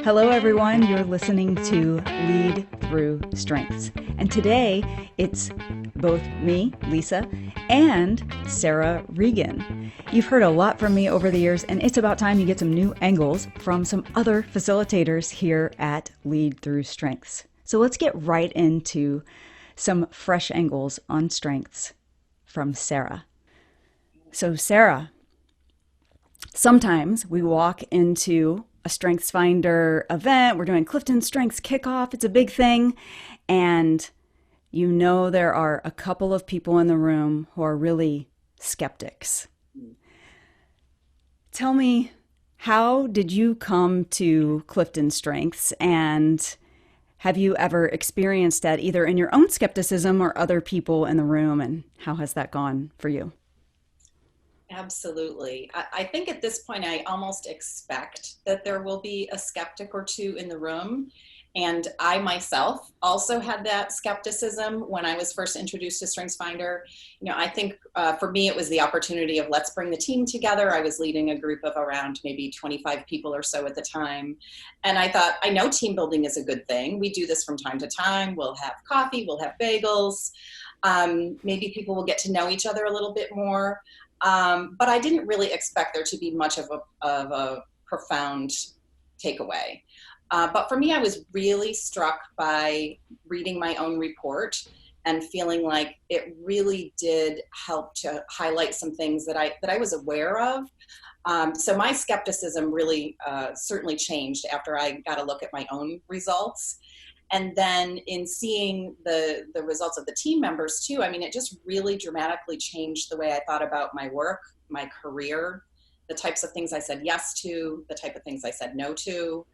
Hello, everyone. You're listening to Lead Through Strengths. And today it's both me, Lisa, and Sarah Regan. You've heard a lot from me over the years, and it's about time you get some new angles from some other facilitators here at Lead Through Strengths. So let's get right into some fresh angles on strengths from Sarah. So, Sarah, sometimes we walk into a StrengthsFinder event. We're doing CliftonStrengths kickoff. It's a big thing. And you know there are a couple of people in the room who are really skeptics. Tell me, how did you come to CliftonStrengths, and have you ever experienced that either in your own skepticism or other people in the room, and how has that gone for you? Absolutely. I think at this point, I almost expect that there will be a skeptic or two in the room. And I myself also had that skepticism when I was first introduced to StrengthsFinder. I think for me, it was the opportunity of let's bring the team together. I was leading a group of around maybe 25 people or so at the time. And I thought, I know team building is a good thing. We do this from time to time. We'll have coffee, we'll have bagels. Maybe people will get to know each other a little bit more. But I didn't really expect there to be much of a profound takeaway. But for me, I was really struck by reading my own report and feeling like it really did help to highlight some things that I was aware of. So my skepticism really certainly changed after I got a look at my own results. And then in seeing the results of the team members too, I mean, it just really dramatically changed the way I thought about my work, my career, the types of things I said yes to, the type of things I said no to,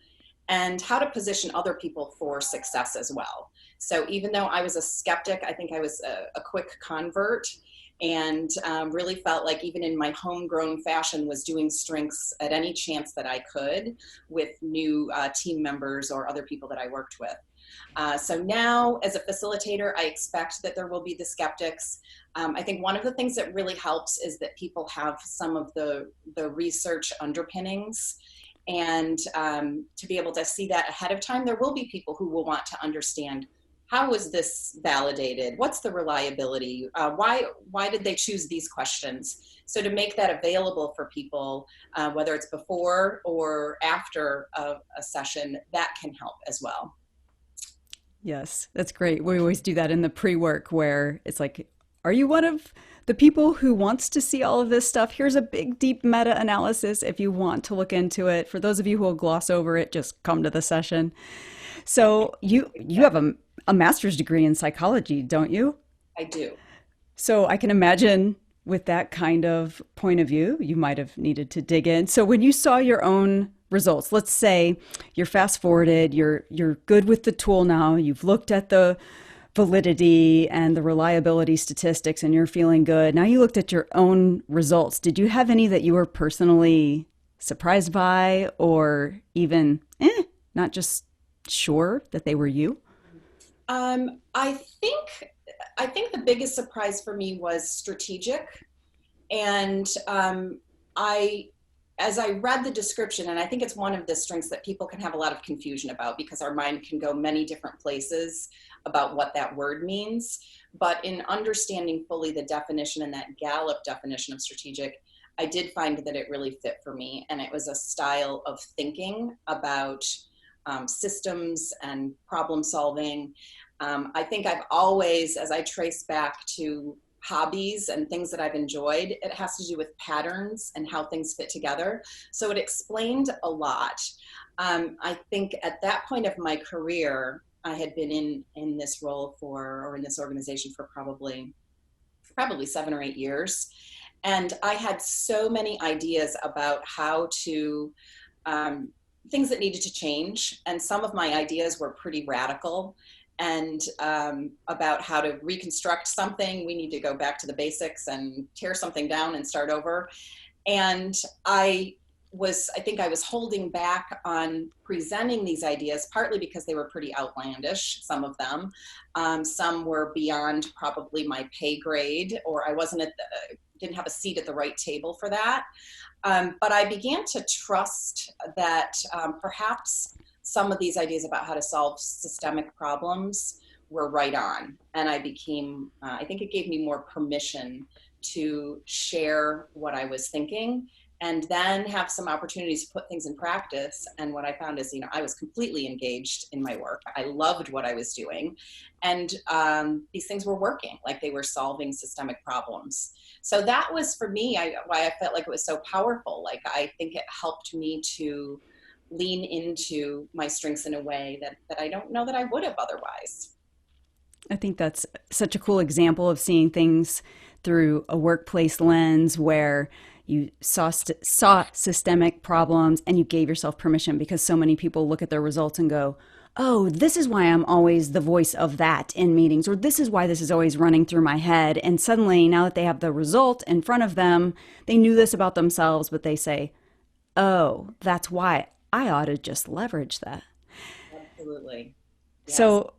and how to position other people for success as well. So even though I was a skeptic, I think I was a quick convert, and really felt like even in my homegrown fashion was doing strengths at any chance that I could with new team members or other people that I worked with. So now as a facilitator, I expect that there will be the skeptics. I think one of the things that really helps is that people have some of the research underpinnings, and to be able to see that ahead of time. There will be people who will want to understand, how was this validated? What's the reliability? Why did they choose these questions? So to make that available for people, whether it's before or after a session, that can help as well. Yes, that's great. We always do that in the pre-work where it's like, are you one of the people who wants to see all of this stuff? Here's a big, deep meta-analysis if you want to look into it. For those of you who will gloss over it, just come to the session. So you have a master's degree in psychology, don't you? I do. So I can imagine with that kind of point of view, you might have needed to dig in. So when you saw your own results, let's say you're fast forwarded, you're good with the tool now, you've looked at the validity and the reliability statistics and you're feeling good. Now you looked at your own results. Did you have any that you were personally surprised by, or even not just sure that they were you? I think the biggest surprise for me was strategic. And as I read the description, and I think it's one of the strengths that people can have a lot of confusion about because our mind can go many different places about what that word means. But in understanding fully the definition and that Gallup definition of strategic, I did find that it really fit for me. And it was a style of thinking about systems and problem solving. I think I've always, as I trace back to hobbies and things that I've enjoyed, it has to do with patterns and how things fit together. So it explained a lot. I think at that point of my career, I had been in this role or in this organization for probably 7 or 8 years. And I had so many ideas about how to, things that needed to change. And some of my ideas were pretty radical. And about how to reconstruct something, we need to go back to the basics and tear something down and start over. And I think I was holding back on presenting these ideas, partly because they were pretty outlandish, some of them. Some were beyond probably my pay grade, or I didn't have a seat at the right table for that. But I began to trust that perhaps some of these ideas about how to solve systemic problems were right on. And I think it gave me more permission to share what I was thinking and then have some opportunities to put things in practice. And what I found is, I was completely engaged in my work. I loved what I was doing. And these things were working, like they were solving systemic problems. So that was for me why I felt like it was so powerful. Like I think it helped me to lean into my strengths in a way that I don't know that I would have otherwise. I think that's such a cool example of seeing things through a workplace lens where you saw systemic problems and you gave yourself permission, because so many people look at their results and go, oh, this is why I'm always the voice of that in meetings, or this is why this is always running through my head. And suddenly, now that they have the result in front of them, they knew this about themselves, but they say, oh, that's why I ought to just leverage that. Absolutely. Yes. So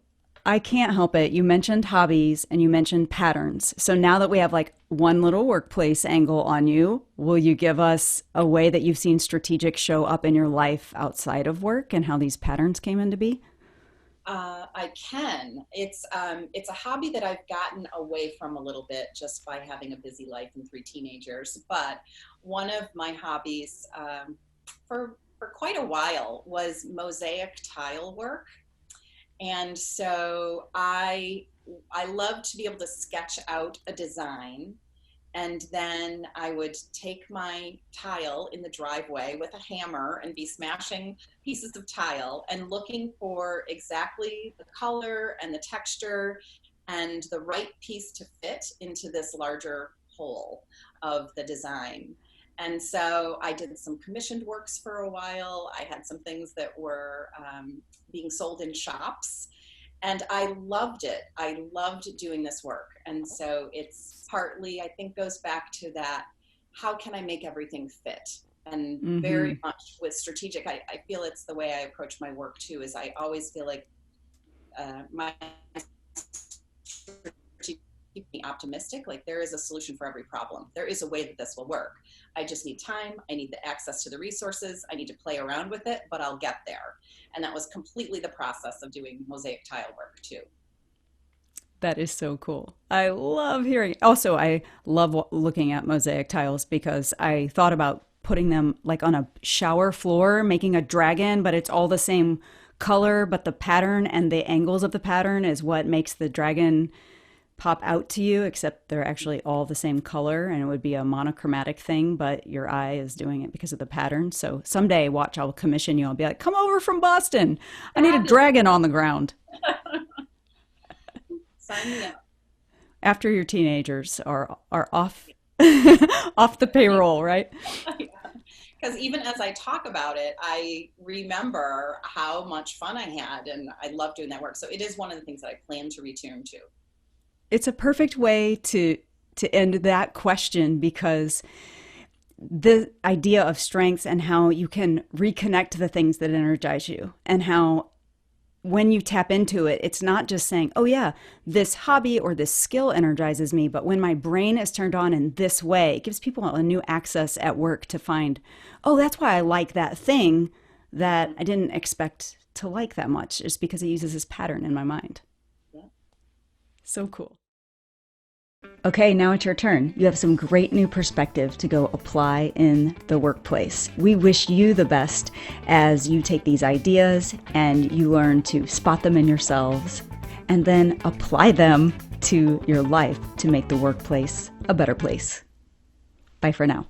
I can't help it. You mentioned hobbies and you mentioned patterns. So now that we have like one little workplace angle on you, will you give us a way that you've seen strategic show up in your life outside of work and how these patterns came into be? I can. It's a hobby that I've gotten away from a little bit just by having a busy life and 3 teenagers. But one of my hobbies for quite a while was mosaic tile work. And so I love to be able to sketch out a design, and then I would take my tile in the driveway with a hammer and be smashing pieces of tile and looking for exactly the color and the texture and the right piece to fit into this larger whole of the design. And so I did some commissioned works for a while. I had some things that were being sold in shops, and I loved it. I loved doing this work. And so it's partly, I think, goes back to that, how can I make everything fit? And very much with strategic, I feel it's the way I approach my work too, is I always feel like my keep me optimistic. Like there is a solution for every problem. There is a way that this will work. I just need time. I need the access to the resources. I need to play around with it, but I'll get there. And that was completely the process of doing mosaic tile work too. That is so cool. I love hearing. Also, I love looking at mosaic tiles because I thought about putting them like on a shower floor, making a dragon, but it's all the same color, but the pattern and the angles of the pattern is what makes the dragon pop out to you, except they're actually all the same color, and it would be a monochromatic thing, but your eye is doing it because of the pattern. So someday, watch, I'll commission you. I'll be like, come over from Boston. I need a dragon on the ground. Sign me up. After your teenagers are off off the payroll, right? Because even as I talk about it, I remember how much fun I had, and I love doing that work. So it is one of the things that I plan to return to. It's a perfect way to end that question, because the idea of strengths and how you can reconnect to the things that energize you, and how when you tap into it, it's not just saying, oh yeah, this hobby or this skill energizes me, but when my brain is turned on in this way, it gives people a new access at work to find, oh, that's why I like that thing that I didn't expect to like that much, just because it uses this pattern in my mind. Yeah. So cool. Okay, now it's your turn. You have some great new perspective to go apply in the workplace. We wish you the best as you take these ideas and you learn to spot them in yourselves and then apply them to your life to make the workplace a better place. Bye for now.